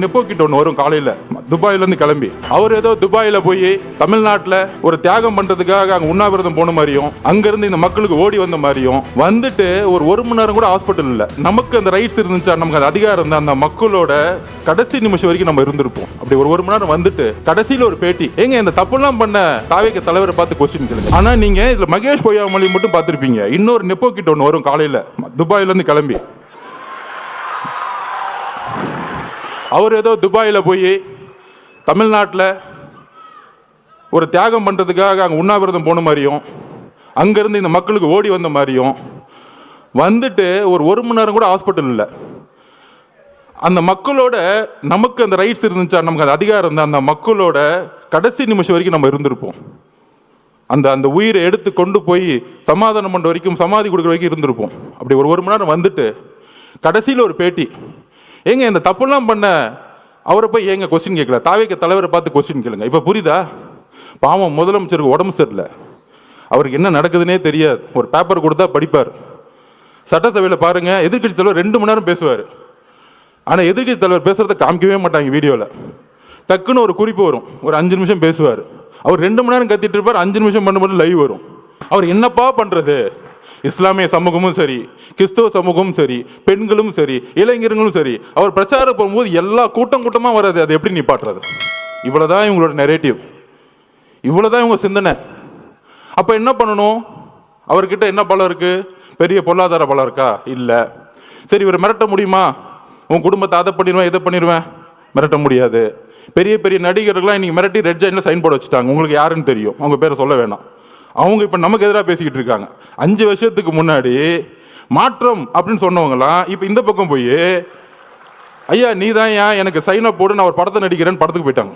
Nepo கிட்ட ஒன்று வரும் காலையில் துபாயிலேருந்து கிளம்பி அவர் ஏதோ துபாயில் போய் தமிழ்நாட்டில் ஒரு தியாகம் பண்ணுறதுக்காக அங்கே உண்ணாவிரதம் போன மாதிரியும் அங்கேருந்து இந்த மக்களுக்கு ஓடி வந்த மாதிரியும் வந்துட்டு ஒரு மணி நேரம் கூட ஹாஸ்பிட்டல் இல்லை. நமக்கு அந்த ரைட்ஸ் இருந்துச்சா, நமக்கு அந்த அதிகாரம் இருந்தால் அந்த மக்களோட கடைசி நிமிஷம் வரைக்கும் நம்ம இருந்திருப்போம். அப்படி ஒரு மணி நேரம் வந்துட்டு கடைசியில் ஒரு பேட்டி, ஏங்க இந்த தப்புலாம் பண்ண தாவேக தலைவரை பார்த்து கொஸ்டின் கேளுங்க. ஆனால் நீங்கள் இதில் மகேஷ் பொய்யாமொழி மட்டும் பார்த்துருப்பீங்க. இன்னொரு நெப்போ கிட்ட ஒன்று வரும் காலையில் துபாயிலேருந்து கிளம்பி அவர் ஏதோ துபாயில் போய் தமிழ்நாட்டில் ஒரு தியாகம் பண்ணுறதுக்காக அங்கே உண்ணாவிரதம் போன மாதிரியும் அங்கேருந்து இந்த மக்களுக்கு ஓடி வந்த மாதிரியும் வந்துட்டு ஒரு மணி நேரம் கூட ஹாஸ்பிட்டல் இல்லை. அந்த மக்களோட நமக்கு அந்த ரைட்ஸ் இருந்துச்சா, நமக்கு அந்த அதிகாரம் இருந்தால் அந்த மக்களோட கடைசி நிமிஷம் வரைக்கும் நம்ம இருந்திருப்போம். அந்த உயிரை எடுத்து கொண்டு போய் சமாதானம் பண்ணுற வரைக்கும், சமாதி கொடுக்குற வரைக்கும் இருந்திருப்போம். அப்படி ஒரு மணி நேரம் வந்துட்டு கடைசியில் ஒரு பேட்டி, ஏங்க இந்த தப்புலாம் பண்ண அவரை போய் ஏங்க கொஸ்டின் கேட்கல, தாவேக தலைவரை பார்த்து கொஸ்டின் கேளுங்க. இப்போ புரியுதா? பாவம் முதலமைச்சருக்கு உடம்பு சரியில்லை, அவருக்கு என்ன நடக்குதுன்னே தெரியாது. ஒரு பேப்பர் கொடுத்தா படிப்பார். சட்டசபையில் பாருங்க, எதிர்கட்சி தலைவர் 2 மணி நேரம் பேசுவார். ஆனால் எதிர்கட்சி தலைவர் பேசுறதை காமிக்கவே மாட்டாங்க வீடியோவில். டக்குன்னு ஒரு குறிப்பு வரும், ஒரு 5 நிமிஷம் பேசுவார். அவர் 2 மணி நேரம் கத்திட்டு இருப்பார், 5 நிமிஷம் பண்ண லைவ் வரும். அவர் என்னப்பா பண்ணுறது? இஸ்லாமிய சமூகமும் சரி, கிறிஸ்தவ சமூகமும் சரி, பெண்களும் சரி, இளைஞர்களும் சரி, அவர் பிரச்சாரம் போகும்போது எல்லா கூட்டமாக வராது. அது எப்படி நிப்பாட்டுறது? இவ்வளோதான் இவங்களோட நெரேட்டிவ், இவ்வளோதான் இவங்க சிந்தனை. அப்போ என்ன பண்ணணும்? அவர்கிட்ட என்ன பலம் இருக்குது? பெரிய பொருளாதார பலம் இருக்கா? இல்லை. சரி, இவர் மிரட்ட முடியுமா? உன் குடும்பத்தை அதை பண்ணிடுவேன் இதை பண்ணிடுவேன், மிரட்ட முடியாது. பெரிய பெரிய நடிகர்கள்லாம் இன்னைக்கு மிரட்டி ரெட் ஜெயினில் சைன் போர்டு வச்சுட்டாங்க. உங்களுக்கு யாருன்னு தெரியும், அவங்க பேரை சொல்ல வேணாம். அவங்க இப்போ நமக்கு எதிராக பேசிக்கிட்டு இருக்காங்க. 5 வருஷத்துக்கு முன்னாடி மாற்றம் அப்படின்னு சொன்னவங்களாம் இப்போ இந்த பக்கம் போய் ஐயா நீ தான் ஏன் எனக்கு சைன் அப் போடு, நான் ஒரு படத்தை நடிக்கிறேன்னு படத்துக்கு போயிட்டாங்க.